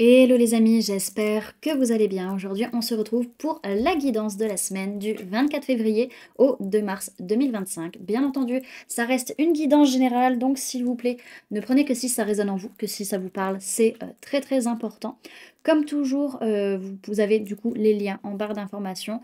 Hello les amis, j'espère que vous allez bien. Aujourd'hui, on se retrouve pour la guidance de la semaine du 24 février au 2 mars 2025. Bien entendu, ça reste une guidance générale, donc s'il vous plaît, ne prenez que si ça résonne en vous, que si ça vous parle, c'est très très important. Comme toujours, vous avez du coup les liens en barre d'informations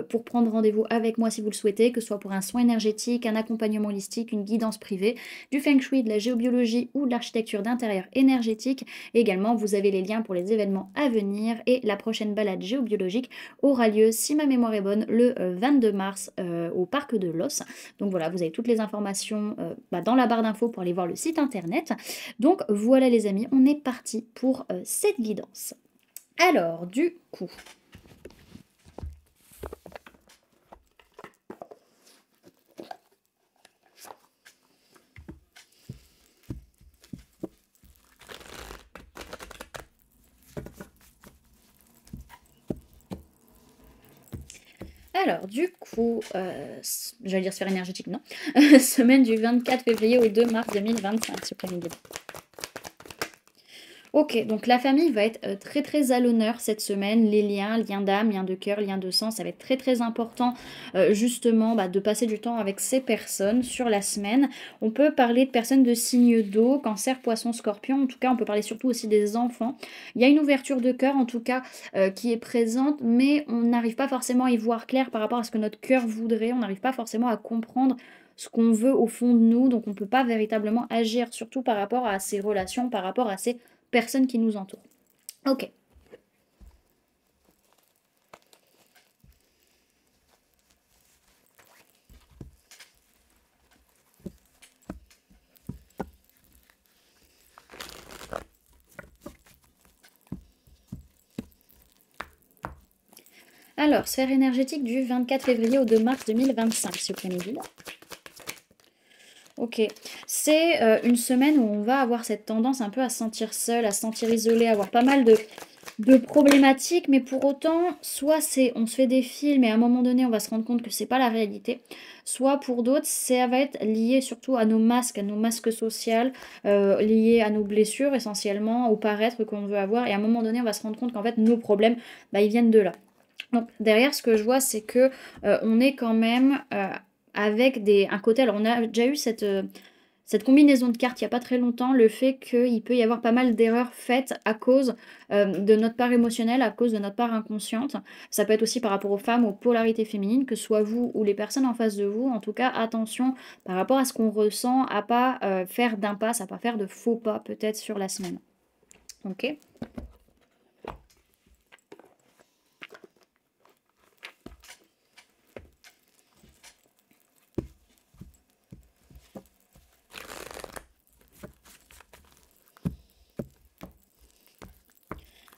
pour prendre rendez-vous avec moi si vous le souhaitez, que ce soit pour un soin énergétique, un accompagnement holistique, une guidance privée, du feng shui, de la géobiologie ou de l'architecture d'intérieur énergétique. Également, vous avez les liens pour les événements à venir et la prochaine balade géobiologique aura lieu, si ma mémoire est bonne, le 22 mars au parc de Los. Donc voilà, vous avez toutes les informations dans la barre d'infos pour aller voir le site internet. Donc voilà les amis, on est parti pour cette guidance. Alors, du coup, j'allais dire sphère énergétique, non. Semaine du 24 février au 2 mars 2025, ce premier guide. Ok, donc la famille va être très très à l'honneur cette semaine. Les liens, liens d'âme, liens de cœur, liens de sang, ça va être très très important justement de passer du temps avec ces personnes sur la semaine. On peut parler de personnes de signe d'eau, cancer, poisson, scorpion. En tout cas, on peut parler surtout aussi des enfants. Il y a une ouverture de cœur en tout cas qui est présente, mais on n'arrive pas forcément à y voir clair par rapport à ce que notre cœur voudrait. On n'arrive pas forcément à comprendre ce qu'on veut au fond de nous, donc on ne peut pas véritablement agir, surtout par rapport à ces relations, par rapport à ces personnes qui nous entourent. Ok. Alors, sphère énergétique du 24 février au 2 mars 2025, s'il vous plaît, Mehdi. Ok, c'est une semaine où on va avoir cette tendance un peu à se sentir seul, à se sentir isolé, à avoir pas mal de problématiques, mais pour autant, soit on se fait des films et à un moment donné, on va se rendre compte que c'est pas la réalité, soit pour d'autres, ça va être lié surtout à nos masques sociaux, liés à nos blessures essentiellement, au paraître qu'on veut avoir, et à un moment donné, on va se rendre compte qu'en fait, nos problèmes, ils viennent de là. Donc derrière, ce que je vois, c'est que on est quand même avec un côté. Alors on a déjà eu cette combinaison de cartes il n'y a pas très longtemps, le fait qu'il peut y avoir pas mal d'erreurs faites à cause de notre part émotionnelle, à cause de notre part inconsciente. Ça peut être aussi par rapport aux femmes, aux polarités féminines, que ce soit vous ou les personnes en face de vous. En tout cas, attention par rapport à ce qu'on ressent, à pas faire d'impasse, à pas faire de faux pas peut-être sur la semaine. Ok.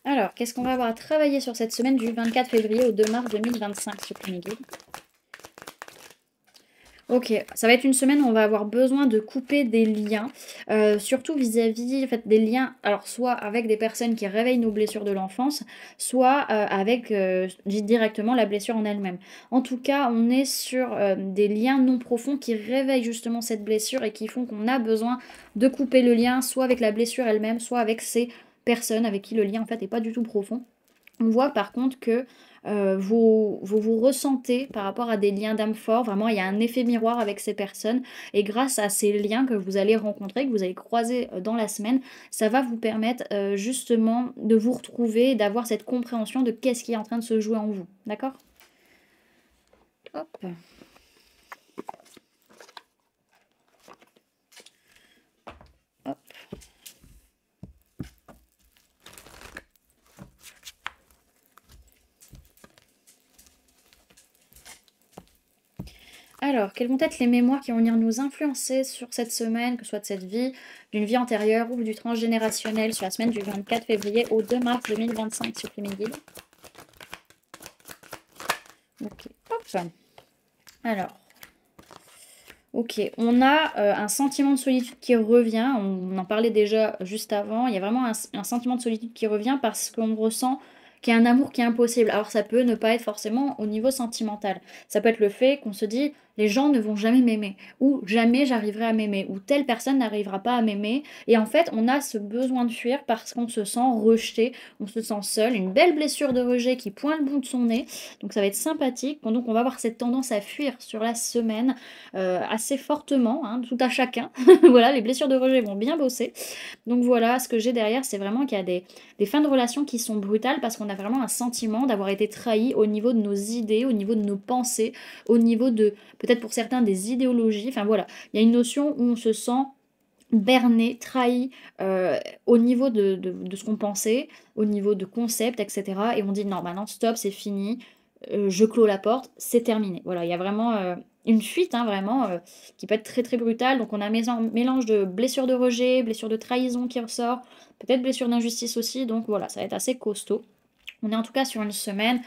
Alors, qu'est-ce qu'on va avoir à travailler sur cette semaine du 24 février au 2 mars 2025, ce premier guide? Ok, ça va être une semaine où on va avoir besoin de couper des liens, surtout vis-à-vis en fait, des liens, alors soit avec des personnes qui réveillent nos blessures de l'enfance, soit avec directement la blessure en elle-même. En tout cas, on est sur des liens non profonds qui réveillent justement cette blessure et qui font qu'on a besoin de couper le lien, soit avec la blessure elle-même, soit avec ces personnes avec qui le lien en fait n'est pas du tout profond. On voit par contre que vous ressentez par rapport à des liens d'âme forts. Vraiment, il y a un effet miroir avec ces personnes. Et grâce à ces liens que vous allez rencontrer, que vous allez croiser dans la semaine, ça va vous permettre justement de vous retrouver, d'avoir cette compréhension de qu'est-ce qui est en train de se jouer en vous. D'accord? Hop. Hop. Alors, quelles vont être les mémoires qui vont venir nous influencer sur cette semaine, que ce soit de cette vie, d'une vie antérieure ou du transgénérationnel sur la semaine du 24 février au 2 mars 2025, s'il vous plaît, mes guides. Ok, hop. Alors, ok, on a un sentiment de solitude qui revient, on en parlait déjà juste avant, il y a vraiment un sentiment de solitude qui revient parce qu'on ressent qu'il y a un amour qui est impossible. Alors ça peut ne pas être forcément au niveau sentimental, ça peut être le fait qu'on se dit les gens ne vont jamais m'aimer, ou jamais j'arriverai à m'aimer, ou telle personne n'arrivera pas à m'aimer. Et en fait, on a ce besoin de fuir parce qu'on se sent rejeté, on se sent seul, une belle blessure de rejet qui pointe le bout de son nez. Donc ça va être sympathique. Donc on va avoir cette tendance à fuir sur la semaine assez fortement, hein, tout à chacun. Voilà, les blessures de rejet vont bien bosser. Donc voilà, ce que j'ai derrière, c'est vraiment qu'il y a des fins de relation qui sont brutales parce qu'on a vraiment un sentiment d'avoir été trahi au niveau de nos idées, au niveau de nos pensées, au niveau de, peut-être pour certains, des idéologies. Enfin voilà, il y a une notion où on se sent berné, trahi au niveau de ce qu'on pensait, au niveau de concepts, etc. Et on dit non, maintenant stop, c'est fini, je clôt la porte, c'est terminé. Voilà, il y a vraiment une fuite, hein, vraiment, qui peut être très très brutale. Donc on a un mélange de blessure de rejet, blessure de trahison qui ressort, peut-être blessure d'injustice aussi. Donc voilà, ça va être assez costaud. On est en tout cas sur une semaine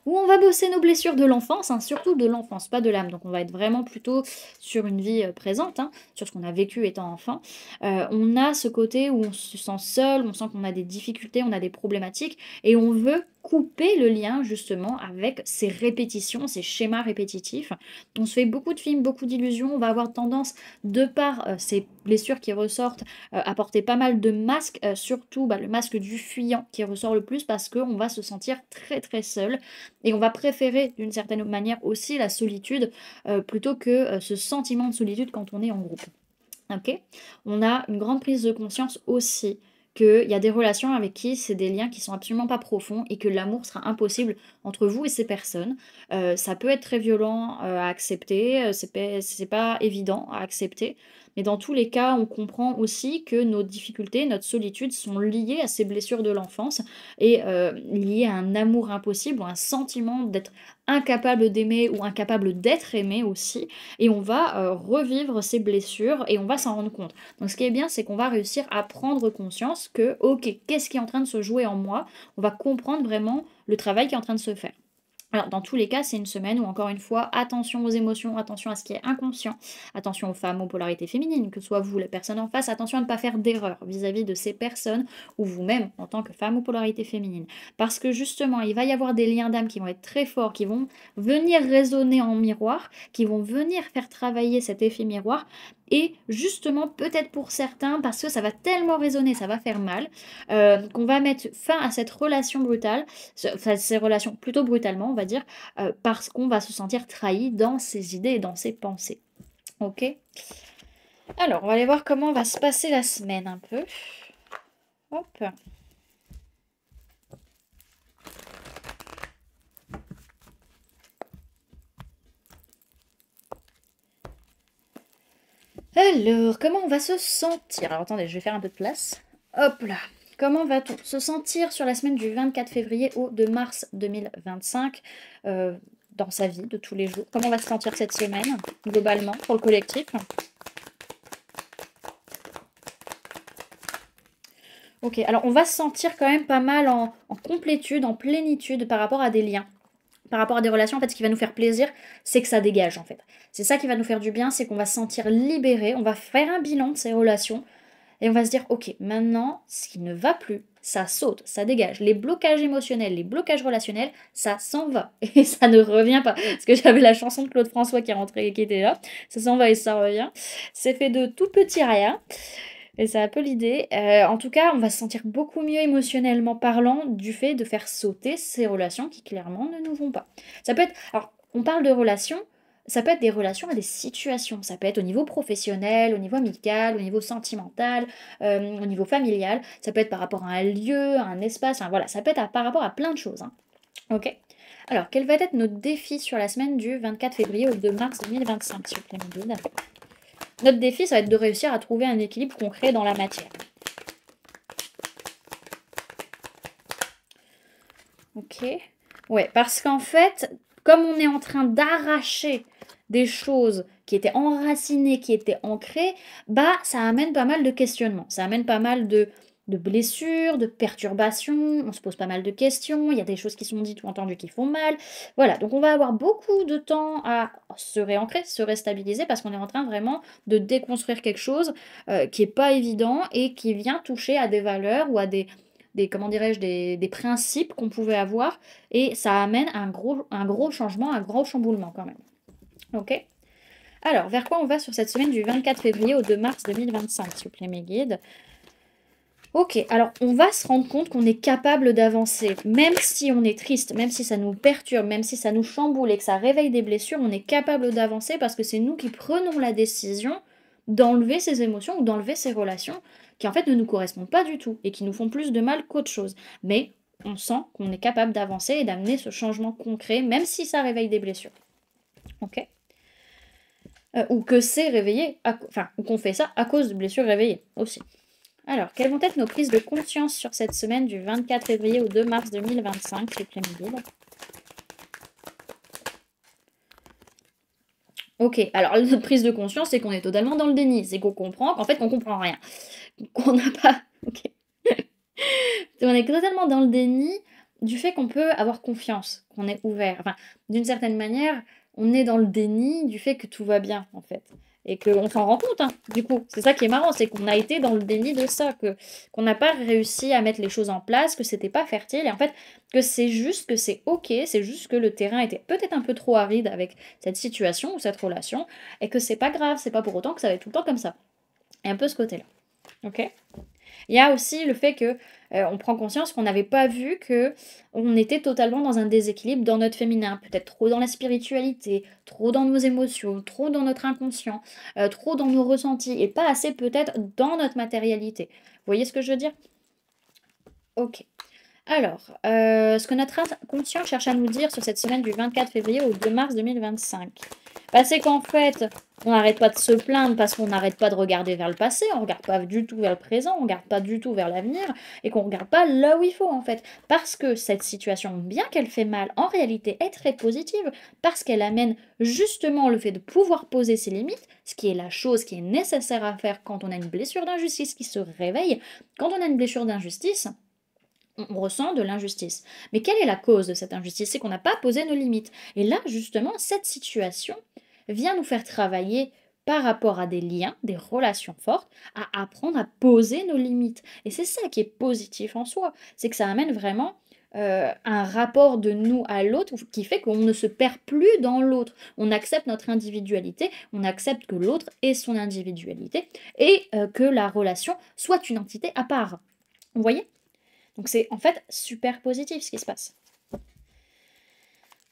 où on va bosser nos blessures de l'enfance, hein, surtout de l'enfance, pas de l'âme. Donc on va être vraiment plutôt sur une vie présente, hein, sur ce qu'on a vécu étant enfant. On a ce côté où on se sent seul, on sent qu'on a des difficultés, on a des problématiques, et on veut couper le lien justement avec ces répétitions, ces schémas répétitifs. On se fait beaucoup de films, beaucoup d'illusions, on va avoir tendance, de par ces blessures qui ressortent, à porter pas mal de masques, surtout le masque du fuyant qui ressort le plus parce qu'on va se sentir très très seul et on va préférer d'une certaine manière aussi la solitude plutôt que ce sentiment de solitude quand on est en groupe. Ok. On a une grande prise de conscience aussi qu'il y a des relations avec qui c'est des liens qui sont absolument pas profonds et que l'amour sera impossible entre vous et ces personnes. Ça peut être très violent à accepter, c'est pas évident à accepter, mais dans tous les cas, on comprend aussi que nos difficultés, notre solitude sont liées à ces blessures de l'enfance et liées à un amour impossible ou un sentiment d'être incapable d'aimer ou incapable d'être aimé aussi. Et on va revivre ces blessures et on va s'en rendre compte. Donc ce qui est bien, c'est qu'on va réussir à prendre conscience que, ok, qu'est-ce qui est en train de se jouer en moi? On va comprendre vraiment le travail qui est en train de se faire. Alors, dans tous les cas, c'est une semaine où, encore une fois, attention aux émotions, attention à ce qui est inconscient, attention aux femmes, aux polarités féminines, que ce soit vous, les personnes en face, attention à ne pas faire d'erreur vis-à-vis de ces personnes ou vous-même en tant que femme ou polarité féminine. Parce que justement, il va y avoir des liens d'âme qui vont être très forts, qui vont venir résonner en miroir, qui vont venir faire travailler cet effet miroir. Et justement, peut-être pour certains, parce que ça va tellement résonner, ça va faire mal, qu'on va mettre fin à cette relation brutale, enfin, ces relations plutôt brutalement, on va dire, parce qu'on va se sentir trahi dans ses idées et dans ses pensées. Ok. Alors, on va aller voir comment va se passer la semaine un peu. Hop. Alors, comment on va se sentir? Alors, attendez, je vais faire un peu de place. Hop là. Comment va-t-on se sentir sur la semaine du 24 février au 2 mars 2025 dans sa vie de tous les jours? Comment on va se sentir cette semaine, globalement, pour le collectif? Ok, alors on va se sentir quand même pas mal en complétude, en plénitude par rapport à des liens, par rapport à des relations. En fait, ce qui va nous faire plaisir, c'est que ça dégage, en fait. C'est ça qui va nous faire du bien, c'est qu'on va se sentir libéré, on va faire un bilan de ces relations, et on va se dire, ok, maintenant, ce qui ne va plus, ça saute, ça dégage. Les blocages émotionnels, les blocages relationnels, ça s'en va. Et ça ne revient pas. Parce que j'avais la chanson de Claude François qui est rentrée, qui était là. Ça s'en va et ça revient. C'est fait de tout petits rien. Et c'est un peu l'idée. En tout cas, on va se sentir beaucoup mieux émotionnellement parlant du fait de faire sauter ces relations qui clairement ne nous vont pas. Ça peut être... Alors, on parle de relations, ça peut être des relations à des situations. Ça peut être au niveau professionnel, au niveau amical, au niveau sentimental, au niveau familial. Ça peut être par rapport à un lieu, à un espace. Enfin voilà, ça peut être par rapport à plein de choses. Hein. Ok. Alors, quel va être notre défi sur la semaine du 24 février au 2 mars 2025, s'il vous plaît, mon guide? Notre défi, ça va être de réussir à trouver un équilibre concret dans la matière. Ok. Ouais, parce qu'en fait, comme on est en train d'arracher des choses qui étaient enracinées, qui étaient ancrées, bah ça amène pas mal de questionnements. Ça amène pas mal de blessures, de perturbations, on se pose pas mal de questions, il y a des choses qui sont dites ou entendues qui font mal. Voilà, donc on va avoir beaucoup de temps à se réancrer, se restabiliser, parce qu'on est en train vraiment de déconstruire quelque chose qui est pas évident et qui vient toucher à des valeurs ou à comment dirais-je, des principes qu'on pouvait avoir, et ça amène un gros changement, un gros chamboulement quand même. Ok. Alors, vers quoi on va sur cette semaine du 24 février au 2 mars 2025, s'il vous plaît, mes guides? Ok, alors on va se rendre compte qu'on est capable d'avancer, même si on est triste, même si ça nous perturbe, même si ça nous chamboule et que ça réveille des blessures, on est capable d'avancer parce que c'est nous qui prenons la décision d'enlever ces émotions ou d'enlever ces relations qui en fait ne nous correspondent pas du tout et qui nous font plus de mal qu'autre chose. Mais on sent qu'on est capable d'avancer et d'amener ce changement concret, même si ça réveille des blessures. Ok? Ou que c'est réveillé, enfin, ou qu'on fait ça à cause de blessures réveillées aussi. Alors, quelles vont être nos prises de conscience sur cette semaine du 24 février au 2 mars 2025, s'il vous plaît, mes guides? Ok, alors notre prise de conscience, c'est qu'on est totalement dans le déni. C'est qu'on comprend qu'en fait, on comprend rien. Qu'on n'a pas... Ok. On est totalement dans le déni du fait qu'on peut avoir confiance, qu'on est ouvert. Enfin, d'une certaine manière, on est dans le déni du fait que tout va bien, en fait. Et qu'on s'en rend compte, hein, du coup. C'est ça qui est marrant, c'est qu'on a été dans le déni de ça, qu'on n'a pas réussi à mettre les choses en place, que c'était pas fertile, et en fait, que c'est juste que c'est ok, c'est juste que le terrain était peut-être un peu trop aride avec cette situation ou cette relation, et que c'est pas grave, c'est pas pour autant que ça va être tout le temps comme ça. Et un peu ce côté-là. Ok? Il y a aussi le fait que on prend conscience qu'on n'avait pas vu que on était totalement dans un déséquilibre dans notre féminin, peut-être trop dans la spiritualité, trop dans nos émotions, trop dans notre inconscient, trop dans nos ressentis et pas assez peut-être dans notre matérialité. Vous voyez ce que je veux dire? Ok. Alors, ce que notre inconscient cherche à nous dire sur cette semaine du 24 février au 2 mars 2025, bah, c'est qu'en fait, on n'arrête pas de se plaindre parce qu'on n'arrête pas de regarder vers le passé, on ne regarde pas du tout vers le présent, on ne regarde pas du tout vers l'avenir, et qu'on ne regarde pas là où il faut en fait. Parce que cette situation, bien qu'elle fait mal, en réalité est très positive, parce qu'elle amène justement le fait de pouvoir poser ses limites, ce qui est la chose qui est nécessaire à faire quand on a une blessure d'injustice qui se réveille. Quand on a une blessure d'injustice, on ressent de l'injustice. Mais quelle est la cause de cette injustice? C'est qu'on n'a pas posé nos limites. Et là, justement, cette situation vient nous faire travailler par rapport à des liens, des relations fortes, à apprendre à poser nos limites. Et c'est ça qui est positif en soi. C'est que ça amène vraiment un rapport de nous à l'autre qui fait qu'on ne se perd plus dans l'autre. On accepte notre individualité, on accepte que l'autre ait son individualité et que la relation soit une entité à part. Vous voyez? Donc c'est en fait super positif ce qui se passe.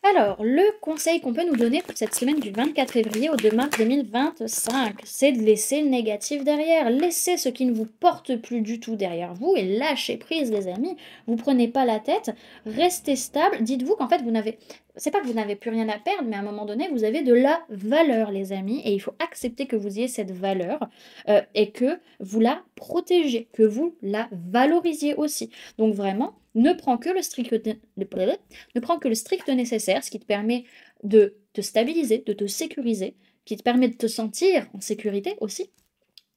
Alors, le conseil qu'on peut nous donner pour cette semaine du 24 février au 2 mars 2025, c'est de laisser le négatif derrière. Laissez ce qui ne vous porte plus du tout derrière vous et lâchez prise, les amis. Vous prenez pas la tête, restez stable. Dites-vous qu'en fait, vous n'avez... C'est pas que vous n'avez plus rien à perdre, mais à un moment donné, vous avez de la valeur, les amis, et il faut accepter que vous ayez cette valeur et que vous la protégez, que vous la valorisiez aussi. Donc vraiment, ne prends que le strict nécessaire, ce qui te permet de te stabiliser, de te sécuriser, qui te permet de te sentir en sécurité aussi.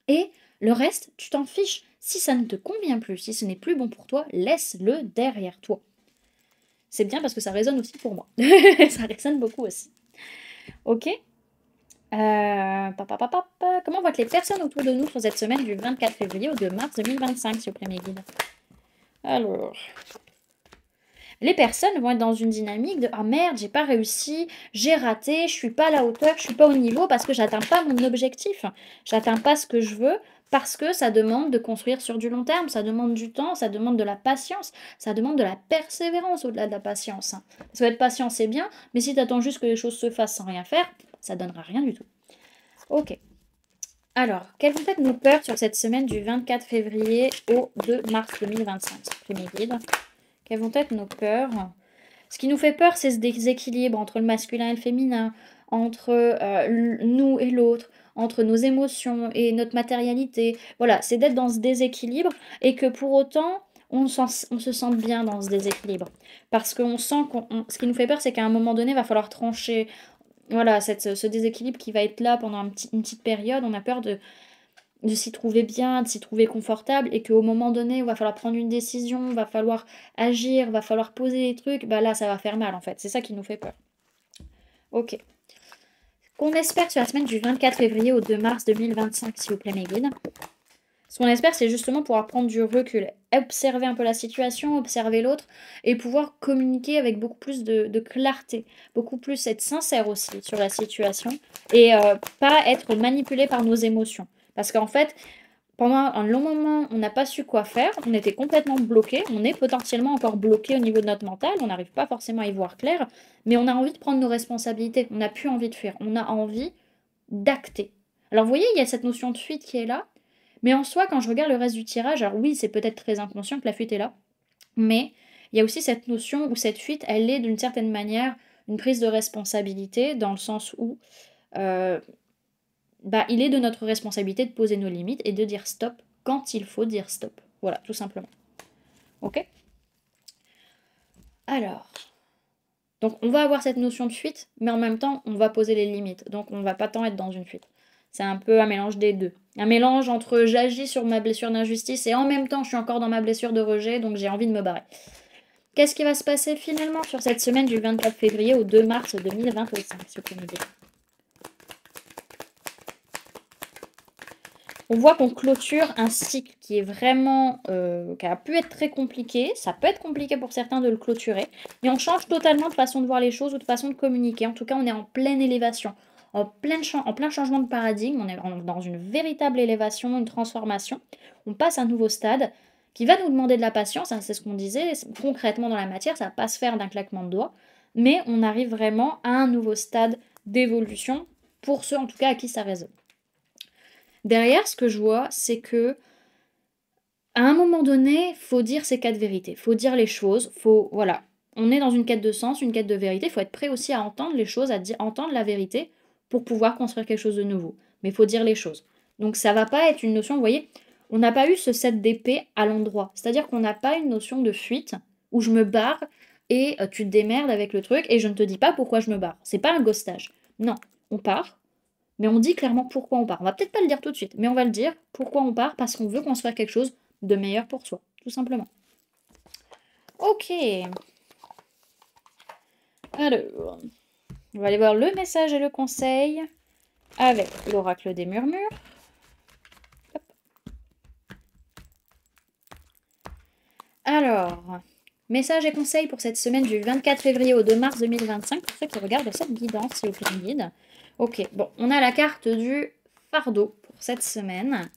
Et le reste, tu t'en fiches. Si ça ne te convient plus, si ce n'est plus bon pour toi, laisse-le derrière toi. C'est bien parce que ça résonne aussi pour moi. Ça résonne beaucoup aussi. Ok. Comment vont être les personnes autour de nous sur cette semaine du 24 février au 2 mars 2025, s'il vous plaît, mes guides? Alors, les personnes vont être dans une dynamique de « Ah merde, j'ai pas réussi, j'ai raté, je suis pas à la hauteur, je suis pas au niveau parce que j'atteins pas mon objectif. J'atteins pas ce que je veux parce que ça demande de construire sur du long terme, ça demande du temps, ça demande de la patience, ça demande de la persévérance au-delà de la patience. Parce que être patient, c'est bien, mais si tu attends juste que les choses se fassent sans rien faire, ça donnera rien du tout. Ok. Alors, quelles vont être nos peurs sur cette semaine du 24 février au 2 mars 2025? C'est mes guides. Quelles vont être nos peurs? Ce qui nous fait peur, c'est ce déséquilibre entre le masculin et le féminin, entre nous et l'autre, entre nos émotions et notre matérialité. Voilà, c'est d'être dans ce déséquilibre et que pour autant, on se sente bien dans ce déséquilibre. Parce qu'on sent ce qui nous fait peur, c'est qu'à un moment donné, il va falloir trancher. Voilà, ce déséquilibre qui va être là pendant une petite période, on a peur de s'y trouver bien, de s'y trouver confortable, et qu'au moment donné, il va falloir prendre une décision, il va falloir agir, il va falloir poser des trucs, bah là, ça va faire mal en fait. C'est ça qui nous fait peur. Ok. Qu'on espère sur la semaine du 24 février au 2 mars 2025, s'il vous plaît, mes guides? Ce qu'on espère, c'est justement pouvoir prendre du recul, observer un peu la situation, observer l'autre et pouvoir communiquer avec beaucoup plus de clarté, beaucoup plus être sincère aussi sur la situation et pas être manipulé par nos émotions. Parce qu'en fait, pendant un long moment, on n'a pas su quoi faire, on était complètement bloqué, on est potentiellement encore bloqué au niveau de notre mental, on n'arrive pas forcément à y voir clair, mais on a envie de prendre nos responsabilités, on n'a plus envie de fuir, on a envie d'acter. Alors vous voyez, il y a cette notion de fuite qui est là, mais en soi, quand je regarde le reste du tirage, alors oui, c'est peut-être très inconscient que la fuite est là, mais il y a aussi cette notion où cette fuite, elle est d'une certaine manière une prise de responsabilité, dans le sens où euh, il est de notre responsabilité de poser nos limites et de dire stop quand il faut dire stop. Voilà, tout simplement. Ok? Alors, donc on va avoir cette notion de fuite, mais en même temps, on va poser les limites. Donc on va pas tant être dans une fuite. C'est un peu un mélange des deux. Un mélange entre j'agis sur ma blessure d'injustice et en même temps je suis encore dans ma blessure de rejet, donc j'ai envie de me barrer. Qu'est-ce qui va se passer finalement sur cette semaine du 24 février au 2 mars 2025, si vous pouvez me dire? On voit qu'on clôture un cycle qui est vraiment, qui a pu être très compliqué. Ça peut être compliqué pour certains de le clôturer, mais on change totalement de façon de voir les choses ou de façon de communiquer. En tout cas, on est en pleine élévation, en plein changement de paradigme. On est dans une véritable élévation, une transformation. On passe à un nouveau stade qui va nous demander de la patience, hein, c'est ce qu'on disait. Concrètement, dans la matière, ça ne va pas se faire d'un claquement de doigts, mais on arrive vraiment à un nouveau stade d'évolution pour ceux, en tout cas, à qui ça résonne. Derrière, ce que je vois, c'est que à un moment donné, faut dire ses quatre vérités, faut dire les choses, voilà. On est dans une quête de sens, une quête de vérité, il faut être prêt aussi à entendre les choses, entendre la vérité pour pouvoir construire quelque chose de nouveau. Mais il faut dire les choses. Donc ça va pas être une notion, vous voyez, on n'a pas eu ce set d'épée à l'endroit. C'est-à-dire qu'on n'a pas une notion de fuite où je me barre et tu te démerdes avec le truc et je ne te dis pas pourquoi je me barre. C'est pas un ghostage. Non, on part, mais on dit clairement pourquoi on part. On va peut-être pas le dire tout de suite, mais on va le dire pourquoi on part, parce qu'on veut construire quelque chose de meilleur pour soi, tout simplement. Ok. Alors, on va aller voir le message et le conseil avec l'oracle des murmures. Hop. Alors, message et conseil pour cette semaine du 24 février au 2 mars 2025, pour ceux qui regardent cette guidance, s'il vous plaît, guide. Ok, bon, on a la carte du fardeau pour cette semaine.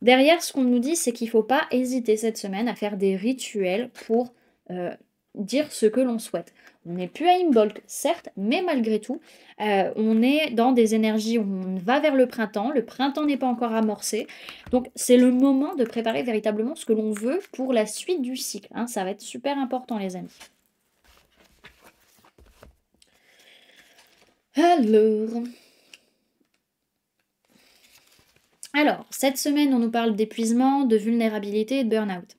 Derrière, ce qu'on nous dit, c'est qu'il ne faut pas hésiter cette semaine à faire des rituels pour dire ce que l'on souhaite. On n'est plus à Imbolc, certes, mais malgré tout, on est dans des énergies où on va vers le printemps n'est pas encore amorcé, donc c'est le moment de préparer véritablement ce que l'on veut pour la suite du cycle, hein. Ça va être super important, les amis. Alors, cette semaine, on nous parle d'épuisement, de vulnérabilité et de burn-out.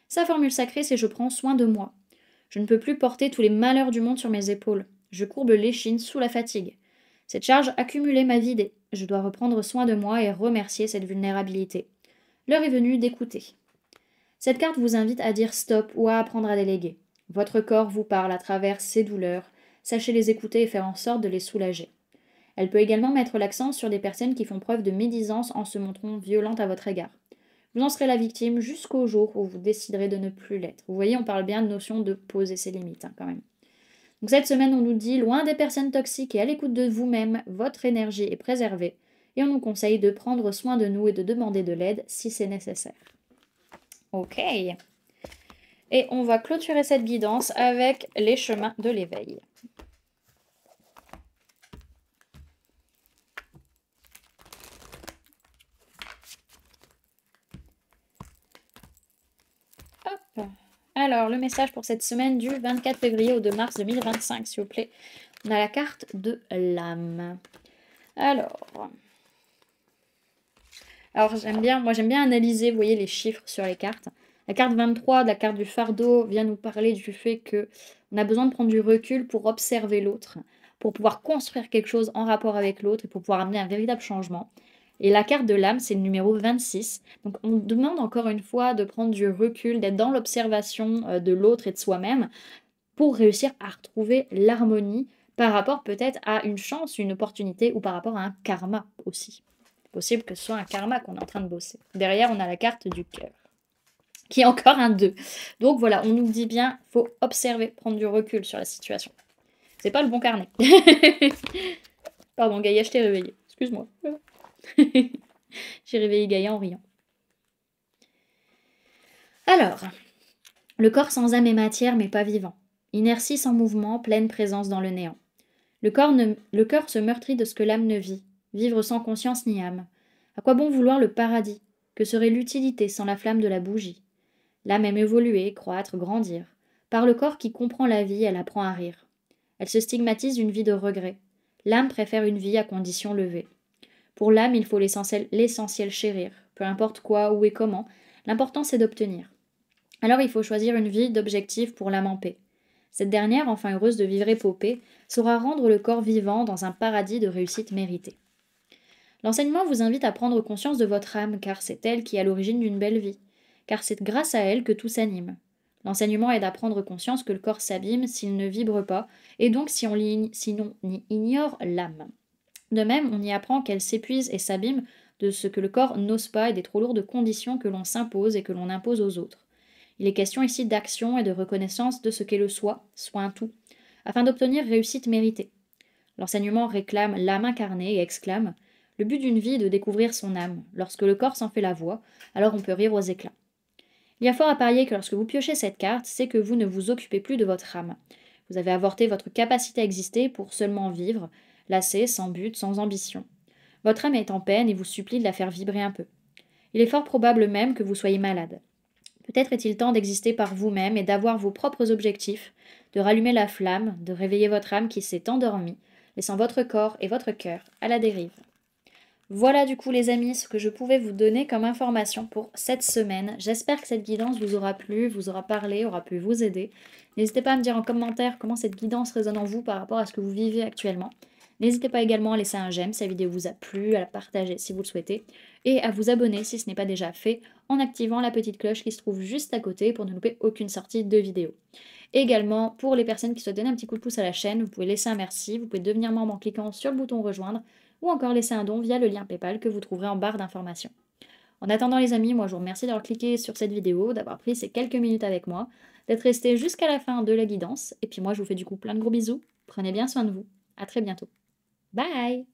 Sa formule sacrée, c'est je prends soin de moi. Je ne peux plus porter tous les malheurs du monde sur mes épaules. Je courbe l'échine sous la fatigue. Cette charge accumulée m'a vidée. Je dois reprendre soin de moi et remercier cette vulnérabilité. L'heure est venue d'écouter. Cette carte vous invite à dire stop ou à apprendre à déléguer. Votre corps vous parle à travers ses douleurs. Sachez les écouter et faire en sorte de les soulager. Elle peut également mettre l'accent sur des personnes qui font preuve de médisance en se montrant violentes à votre égard. Vous en serez la victime jusqu'au jour où vous déciderez de ne plus l'être. Vous voyez, on parle bien de notion de poser ses limites, hein, quand même. Donc cette semaine, on nous dit, loin des personnes toxiques et à l'écoute de vous-même, votre énergie est préservée. Et on nous conseille de prendre soin de nous et de demander de l'aide si c'est nécessaire. Ok. Et on va clôturer cette guidance avec les chemins de l'éveil. Hop. Alors, le message pour cette semaine du 24 février au 2 mars 2025, s'il vous plaît. On a la carte de l'âme. Alors j'aime bien analyser, vous voyez, les chiffres sur les cartes. La carte 23 de la carte du fardeau vient nous parler du fait que on a besoin de prendre du recul pour observer l'autre, pour pouvoir construire quelque chose en rapport avec l'autre et pour pouvoir amener un véritable changement. Et la carte de l'âme, c'est le numéro 26. Donc on demande encore une fois de prendre du recul, d'être dans l'observation de l'autre et de soi-même pour réussir à retrouver l'harmonie par rapport peut-être à une chance, une opportunité ou par rapport à un karma aussi. Possible que ce soit un karma qu'on est en train de bosser. Derrière, on a la carte du cœur, qui est encore un 2. Donc voilà, on nous dit bien, faut observer, prendre du recul sur la situation. C'est pas le bon carnet. Pardon, Gaïa, je t'ai réveillée. Excuse-moi. J'ai réveillé Gaïa en riant. Alors, le corps sans âme et matière, mais pas vivant. Inertie sans mouvement, pleine présence dans le néant. Le cœur se meurtrit de ce que l'âme ne vit, vivre sans conscience ni âme. À quoi bon vouloir le paradis? Que serait l'utilité sans la flamme de la bougie? L'âme aime évoluer, croître, grandir. Par le corps qui comprend la vie, elle apprend à rire. Elle se stigmatise une vie de regret. L'âme préfère une vie à condition levée. Pour l'âme, il faut l'essentiel chérir. Peu importe quoi, où et comment, l'important c'est d'obtenir. Alors il faut choisir une vie d'objectif pour l'âme en paix. Cette dernière, enfin heureuse de vivre épopée, saura rendre le corps vivant dans un paradis de réussite méritée. L'enseignement vous invite à prendre conscience de votre âme, car c'est elle qui est à l'origine d'une belle vie, car c'est grâce à elle que tout s'anime. L'enseignement aide à prendre conscience que le corps s'abîme s'il ne vibre pas, et donc si on y ignore l'âme. De même, on y apprend qu'elle s'épuise et s'abîme de ce que le corps n'ose pas et des trop lourdes conditions que l'on s'impose et que l'on impose aux autres. Il est question ici d'action et de reconnaissance de ce qu'est le soi, soit un tout, afin d'obtenir réussite méritée. L'enseignement réclame l'âme incarnée et exclame « Le but d'une vie est de découvrir son âme. Lorsque le corps s'en fait la voix, alors on peut rire aux éclats. » Il y a fort à parier que lorsque vous piochez cette carte, c'est que vous ne vous occupez plus de votre âme. Vous avez avorté votre capacité à exister pour seulement vivre, lassé, sans but, sans ambition. Votre âme est en peine et vous supplie de la faire vibrer un peu. Il est fort probable même que vous soyez malade. Peut-être est-il temps d'exister par vous-même et d'avoir vos propres objectifs, de rallumer la flamme, de réveiller votre âme qui s'est endormie, laissant votre corps et votre cœur à la dérive. Voilà du coup les amis ce que je pouvais vous donner comme information pour cette semaine. J'espère que cette guidance vous aura plu, vous aura parlé, aura pu vous aider. N'hésitez pas à me dire en commentaire comment cette guidance résonne en vous par rapport à ce que vous vivez actuellement. N'hésitez pas également à laisser un j'aime si la vidéo vous a plu, à la partager si vous le souhaitez, et à vous abonner si ce n'est pas déjà fait en activant la petite cloche qui se trouve juste à côté pour ne louper aucune sortie de vidéo. Également, pour les personnes qui souhaitent donner un petit coup de pouce à la chaîne, vous pouvez laisser un merci, vous pouvez devenir membre en cliquant sur le bouton rejoindre, ou encore laisser un don via le lien PayPal que vous trouverez en barre d'informations. En attendant les amis, moi je vous remercie d'avoir cliqué sur cette vidéo, d'avoir pris ces quelques minutes avec moi, d'être resté jusqu'à la fin de la guidance, et puis moi je vous fais du coup plein de gros bisous, prenez bien soin de vous, à très bientôt. Bye!